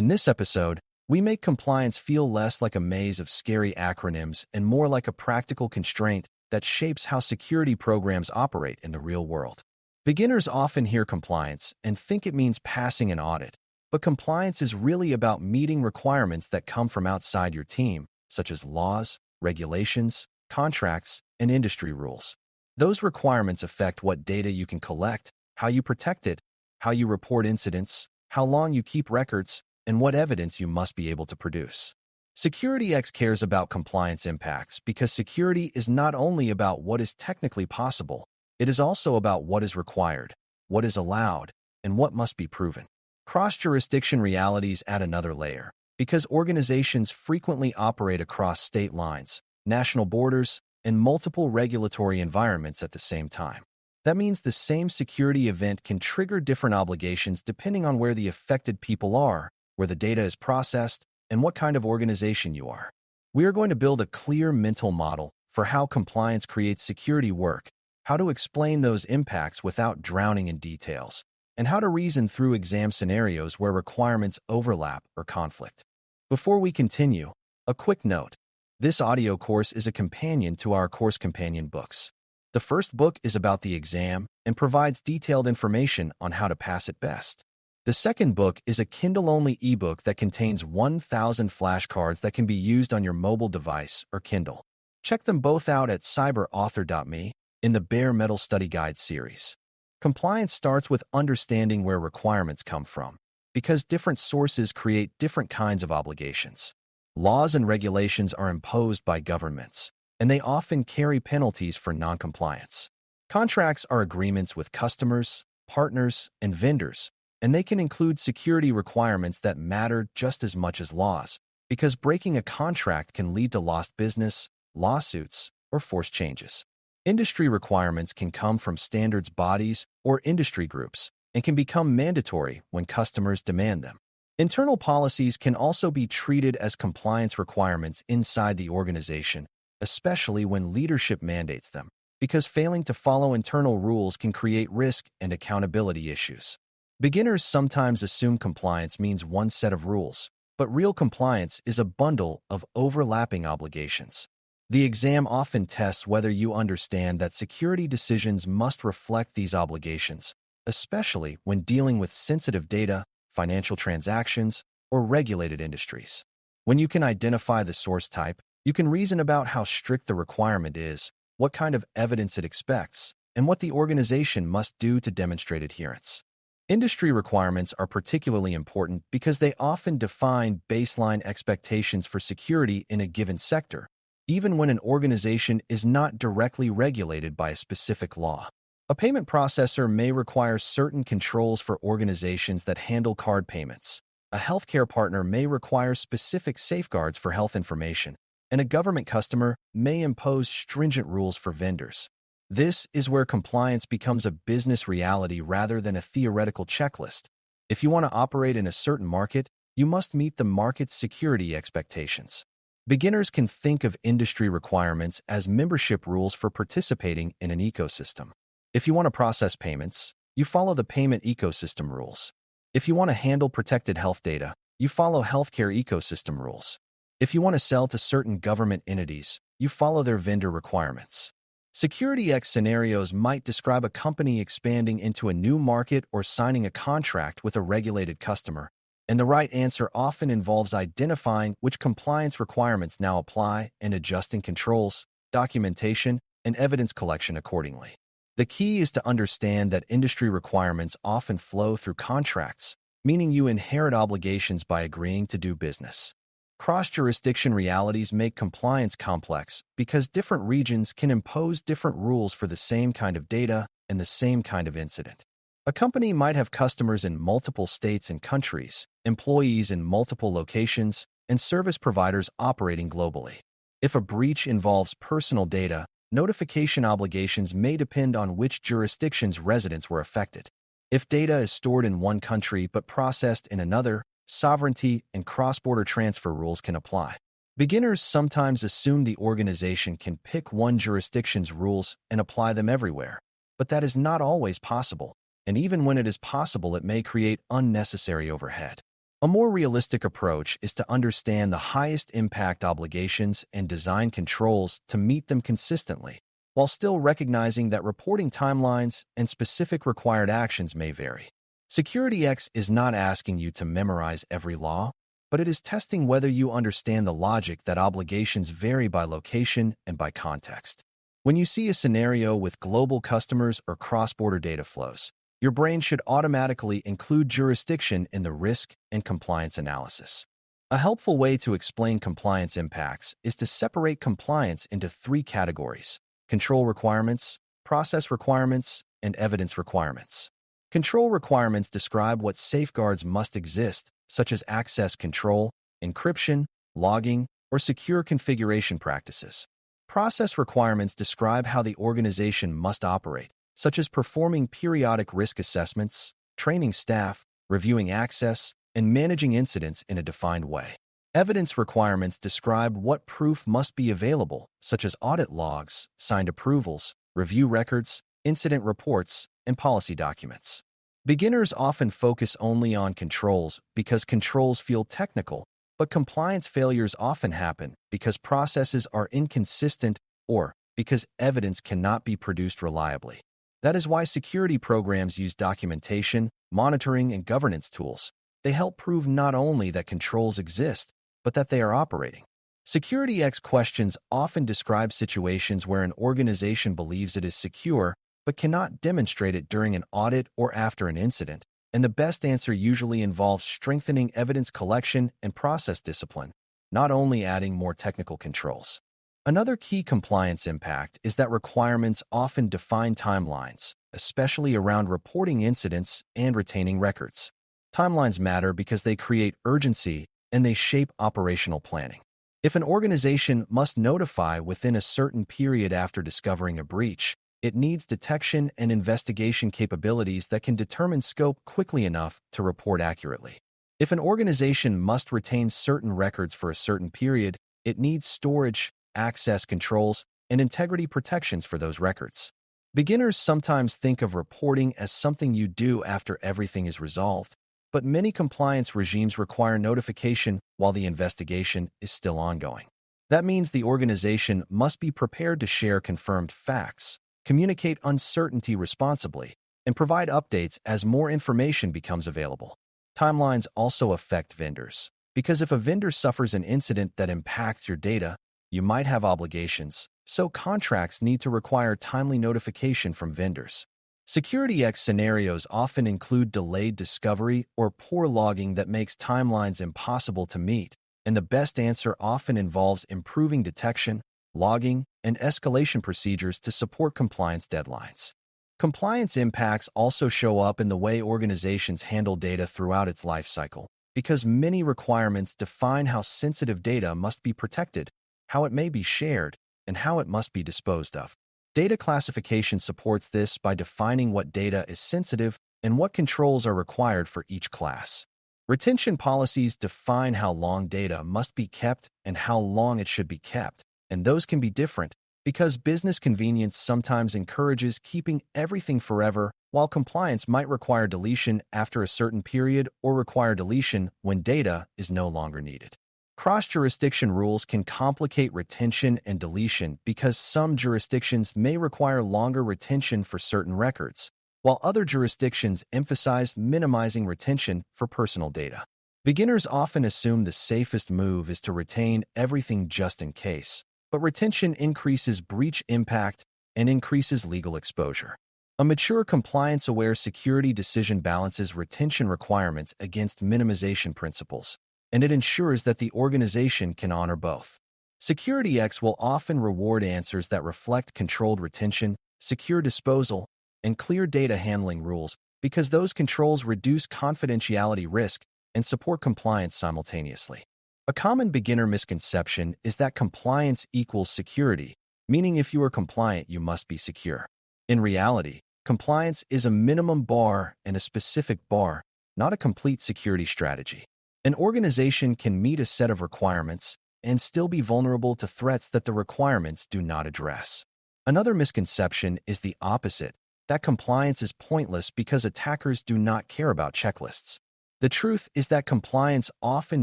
In this episode, we make compliance feel less like a maze of scary acronyms and more like a practical constraint that shapes how security programs operate in the real world. Beginners often hear compliance and think it means passing an audit, but compliance is really about meeting requirements that come from outside your team, such as laws, regulations, contracts, and industry rules. Those requirements affect what data you can collect, how you protect it, how you report incidents, how long you keep records, and what evidence you must be able to produce. SecurityX cares about compliance impacts because security is not only about what is technically possible, it is also about what is required, what is allowed, and what must be proven. Cross-jurisdiction realities add another layer, because organizations frequently operate across state lines, national borders, and multiple regulatory environments at the same time. That means the same security event can trigger different obligations depending on where the affected people are, where the data is processed, and what kind of organization you are. We are going to build a clear mental model for how compliance creates security work, how to explain those impacts without drowning in details, and how to reason through exam scenarios where requirements overlap or conflict. Before we continue, a quick note. This audio course is a companion to our course companion books. The first book is about the exam and provides detailed information on how to pass it best. The second book is a Kindle-only ebook that contains 1,000 flashcards that can be used on your mobile device or Kindle. Check them both out at cyberauthor.me in the Bare Metal Study Guide series. Compliance starts with understanding where requirements come from, because different sources create different kinds of obligations. Laws and regulations are imposed by governments, and they often carry penalties for noncompliance. Contracts are agreements with customers, partners, and vendors, and they can include security requirements that matter just as much as laws, because breaking a contract can lead to lost business, lawsuits, or forced changes. Industry requirements can come from standards bodies or industry groups and can become mandatory when customers demand them. Internal policies can also be treated as compliance requirements inside the organization, especially when leadership mandates them, because failing to follow internal rules can create risk and accountability issues. Beginners sometimes assume compliance means one set of rules, but real compliance is a bundle of overlapping obligations. The exam often tests whether you understand that security decisions must reflect these obligations, especially when dealing with sensitive data, financial transactions, or regulated industries. When you can identify the source type, you can reason about how strict the requirement is, what kind of evidence it expects, and what the organization must do to demonstrate adherence. Industry requirements are particularly important because they often define baseline expectations for security in a given sector, even when an organization is not directly regulated by a specific law. A payment processor may require certain controls for organizations that handle card payments. A healthcare partner may require specific safeguards for health information, and a government customer may impose stringent rules for vendors. This is where compliance becomes a business reality rather than a theoretical checklist. If you want to operate in a certain market, you must meet the market's security expectations. Beginners can think of industry requirements as membership rules for participating in an ecosystem. If you want to process payments, you follow the payment ecosystem rules. If you want to handle protected health data, you follow healthcare ecosystem rules. If you want to sell to certain government entities, you follow their vendor requirements. SecurityX scenarios might describe a company expanding into a new market or signing a contract with a regulated customer, and the right answer often involves identifying which compliance requirements now apply and adjusting controls, documentation, and evidence collection accordingly. The key is to understand that industry requirements often flow through contracts, meaning you inherit obligations by agreeing to do business. Cross-jurisdiction realities make compliance complex because different regions can impose different rules for the same kind of data and the same kind of incident. A company might have customers in multiple states and countries, employees in multiple locations, and service providers operating globally. If a breach involves personal data, notification obligations may depend on which jurisdiction's residents were affected. If data is stored in one country but processed in another, sovereignty and cross-border transfer rules can apply. Beginners sometimes assume the organization can pick one jurisdiction's rules and apply them everywhere, but that is not always possible, and even when it is possible, it may create unnecessary overhead. A more realistic approach is to understand the highest impact obligations and design controls to meet them consistently, while still recognizing that reporting timelines and specific required actions may vary. SecurityX is not asking you to memorize every law, but it is testing whether you understand the logic that obligations vary by location and by context. When you see a scenario with global customers or cross-border data flows, your brain should automatically include jurisdiction in the risk and compliance analysis. A helpful way to explain compliance impacts is to separate compliance into three categories: control requirements, process requirements, and evidence requirements. Control requirements describe what safeguards must exist, such as access control, encryption, logging, or secure configuration practices. Process requirements describe how the organization must operate, such as performing periodic risk assessments, training staff, reviewing access, and managing incidents in a defined way. Evidence requirements describe what proof must be available, such as audit logs, signed approvals, review records, incident reports, and policy documents. Beginners often focus only on controls because controls feel technical, but compliance failures often happen because processes are inconsistent or because evidence cannot be produced reliably. That is why security programs use documentation, monitoring, and governance tools. They help prove not only that controls exist, but that they are operating. SecurityX questions often describe situations where an organization believes it is secure, but cannot demonstrate it during an audit or after an incident, and the best answer usually involves strengthening evidence collection and process discipline, not only adding more technical controls. Another key compliance impact is that requirements often define timelines, especially around reporting incidents and retaining records. Timelines matter because they create urgency and they shape operational planning. If an organization must notify within a certain period after discovering a breach, it needs detection and investigation capabilities that can determine scope quickly enough to report accurately. If an organization must retain certain records for a certain period, it needs storage, access controls, and integrity protections for those records. Beginners sometimes think of reporting as something you do after everything is resolved, but many compliance regimes require notification while the investigation is still ongoing. That means the organization must be prepared to share confirmed facts, communicate uncertainty responsibly, and provide updates as more information becomes available. Timelines also affect vendors, because if a vendor suffers an incident that impacts your data, you might have obligations, so contracts need to require timely notification from vendors. SecurityX scenarios often include delayed discovery or poor logging that makes timelines impossible to meet, and the best answer often involves improving detection, logging, and escalation procedures to support compliance deadlines. Compliance impacts also show up in the way organizations handle data throughout its life cycle, because many requirements define how sensitive data must be protected, how it may be shared, and how it must be disposed of. Data classification supports this by defining what data is sensitive and what controls are required for each class. Retention policies define how long data must be kept and how long it should be kept, and those can be different because business convenience sometimes encourages keeping everything forever, while compliance might require deletion after a certain period or require deletion when data is no longer needed. Cross-jurisdiction rules can complicate retention and deletion because some jurisdictions may require longer retention for certain records, while other jurisdictions emphasize minimizing retention for personal data. Beginners often assume the safest move is to retain everything just in case, but retention increases breach impact and increases legal exposure. A mature, compliance-aware security decision balances retention requirements against minimization principles, and it ensures that the organization can honor both. SecurityX will often reward answers that reflect controlled retention, secure disposal, and clear data handling rules because those controls reduce confidentiality risk and support compliance simultaneously. A common beginner misconception is that compliance equals security, meaning if you are compliant, you must be secure. In reality, compliance is a minimum bar and a specific bar, not a complete security strategy. An organization can meet a set of requirements and still be vulnerable to threats that the requirements do not address. Another misconception is the opposite, that compliance is pointless because attackers do not care about checklists. The truth is that compliance often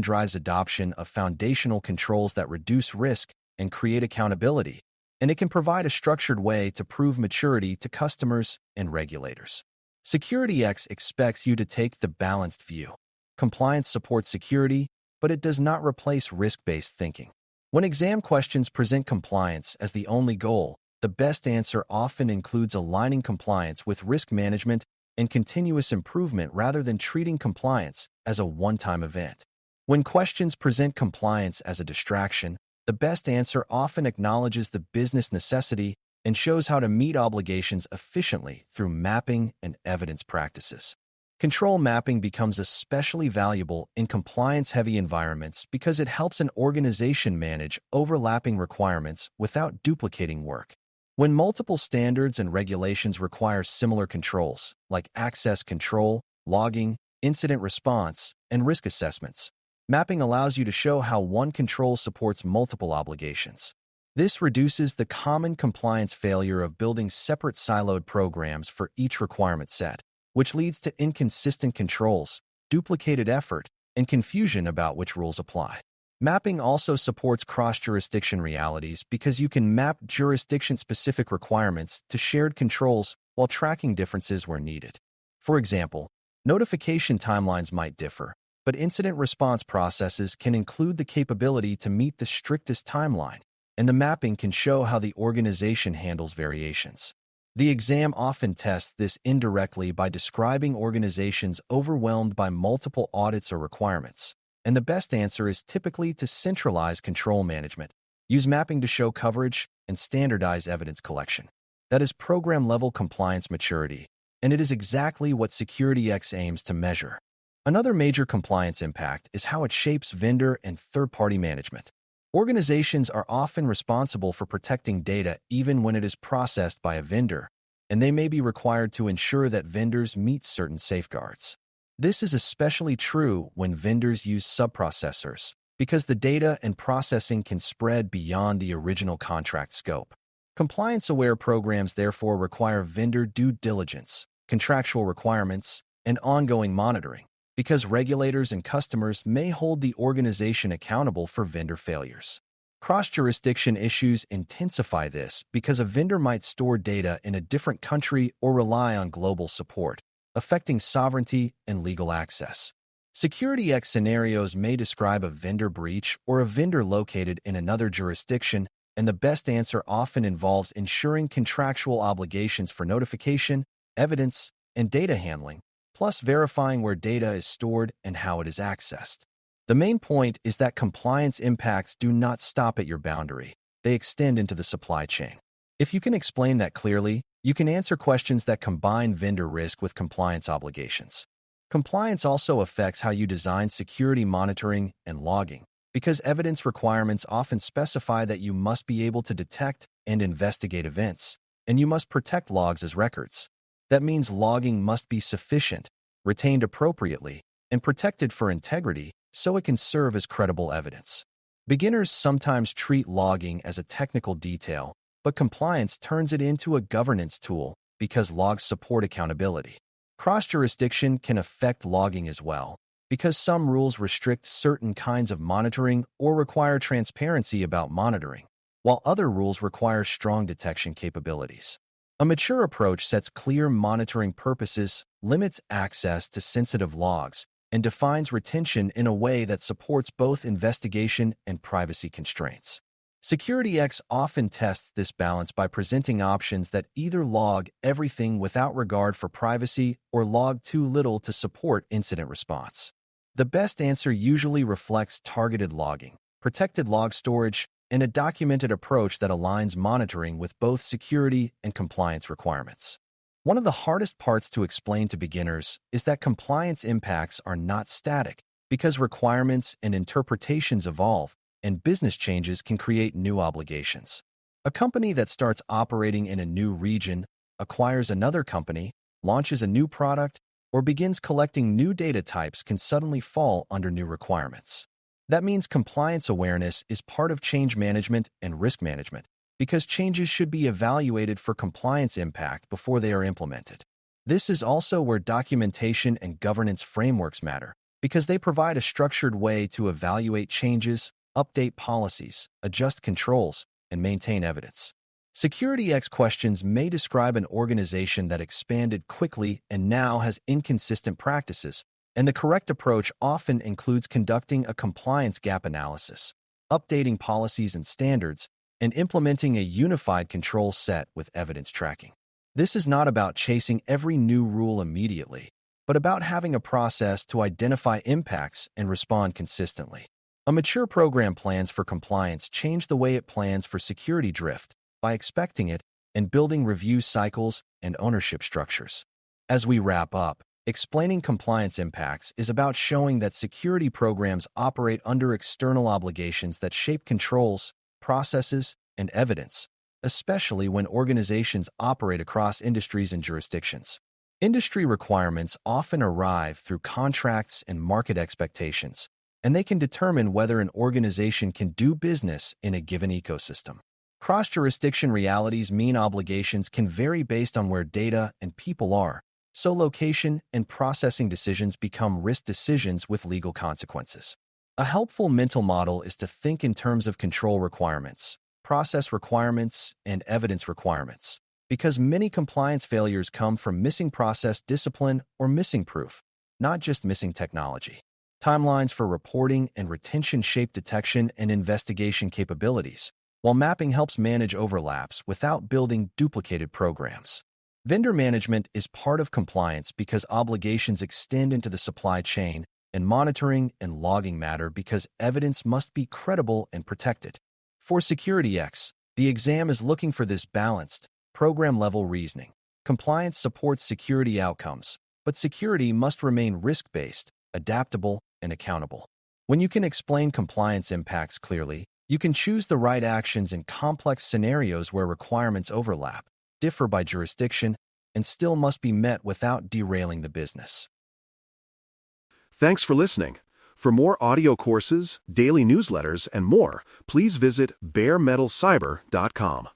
drives adoption of foundational controls that reduce risk and create accountability, and it can provide a structured way to prove maturity to customers and regulators. SecurityX expects you to take the balanced view. Compliance supports security, but it does not replace risk-based thinking. When exam questions present compliance as the only goal, the best answer often includes aligning compliance with risk management and continuous improvement rather than treating compliance as a one-time event. When questions present compliance as a distraction, the best answer often acknowledges the business necessity and shows how to meet obligations efficiently through mapping and evidence practices. Control mapping becomes especially valuable in compliance-heavy environments because it helps an organization manage overlapping requirements without duplicating work. When multiple standards and regulations require similar controls, like access control, logging, incident response, and risk assessments, mapping allows you to show how one control supports multiple obligations. This reduces the common compliance failure of building separate siloed programs for each requirement set, which leads to inconsistent controls, duplicated effort, and confusion about which rules apply. Mapping also supports cross-jurisdiction realities because you can map jurisdiction-specific requirements to shared controls while tracking differences where needed. For example, notification timelines might differ, but incident response processes can include the capability to meet the strictest timeline, and the mapping can show how the organization handles variations. The exam often tests this indirectly by describing organizations overwhelmed by multiple audits or requirements, and the best answer is typically to centralize control management, use mapping to show coverage, and standardize evidence collection. That is program-level compliance maturity, and it is exactly what SecurityX aims to measure. Another major compliance impact is how it shapes vendor and third-party management. Organizations are often responsible for protecting data even when it is processed by a vendor, and they may be required to ensure that vendors meet certain safeguards. This is especially true when vendors use subprocessors, because the data and processing can spread beyond the original contract scope. Compliance-aware programs therefore require vendor due diligence, contractual requirements, and ongoing monitoring, because regulators and customers may hold the organization accountable for vendor failures. Cross-jurisdiction issues intensify this because a vendor might store data in a different country or rely on global support, affecting sovereignty and legal access. SecurityX scenarios may describe a vendor breach or a vendor located in another jurisdiction, and the best answer often involves ensuring contractual obligations for notification, evidence, and data handling, plus verifying where data is stored and how it is accessed. The main point is that compliance impacts do not stop at your boundary. They extend into the supply chain. If you can explain that clearly, you can answer questions that combine vendor risk with compliance obligations. Compliance also affects how you design security monitoring and logging, because evidence requirements often specify that you must be able to detect and investigate events, and you must protect logs as records. That means logging must be sufficient, retained appropriately, and protected for integrity so it can serve as credible evidence. Beginners sometimes treat logging as a technical detail, but compliance turns it into a governance tool because logs support accountability. Cross-jurisdiction can affect logging as well, because some rules restrict certain kinds of monitoring or require transparency about monitoring, while other rules require strong detection capabilities. A mature approach sets clear monitoring purposes, limits access to sensitive logs, and defines retention in a way that supports both investigation and privacy constraints. SecurityX often tests this balance by presenting options that either log everything without regard for privacy or log too little to support incident response. The best answer usually reflects targeted logging, protected log storage, and a documented approach that aligns monitoring with both security and compliance requirements. One of the hardest parts to explain to beginners is that compliance impacts are not static, because requirements and interpretations evolve, and business changes can create new obligations. A company that starts operating in a new region, acquires another company, launches a new product, or begins collecting new data types can suddenly fall under new requirements. That means compliance awareness is part of change management and risk management, because changes should be evaluated for compliance impact before they are implemented. This is also where documentation and governance frameworks matter, because they provide a structured way to evaluate changes, update policies, adjust controls, and maintain evidence. Security X questions may describe an organization that expanded quickly and now has inconsistent practices, and the correct approach often includes conducting a compliance gap analysis, updating policies and standards, and implementing a unified control set with evidence tracking. This is not about chasing every new rule immediately, but about having a process to identify impacts and respond consistently. A mature program plans for compliance change the way it plans for security drift by expecting it and building review cycles and ownership structures. As we wrap up, explaining compliance impacts is about showing that security programs operate under external obligations that shape controls, processes, and evidence, especially when organizations operate across industries and jurisdictions. Industry requirements often arrive through contracts and market expectations, and they can determine whether an organization can do business in a given ecosystem. Cross-jurisdiction realities mean obligations can vary based on where data and people are, so location and processing decisions become risk decisions with legal consequences. A helpful mental model is to think in terms of control requirements, process requirements, and evidence requirements, because many compliance failures come from missing process discipline or missing proof, not just missing technology. Timelines for reporting and retention shape detection and investigation capabilities, while mapping helps manage overlaps without building duplicated programs. Vendor management is part of compliance because obligations extend into the supply chain, and monitoring and logging matter because evidence must be credible and protected. For Security X, the exam is looking for this balanced, program-level reasoning. Compliance supports security outcomes, but security must remain risk-based, adaptable, and accountable. When you can explain compliance impacts clearly, you can choose the right actions in complex scenarios where requirements overlap, differ by jurisdiction, and still must be met without derailing the business. Thanks for listening. For more audio courses, daily newsletters, and more, please visit baremetalcyber.com.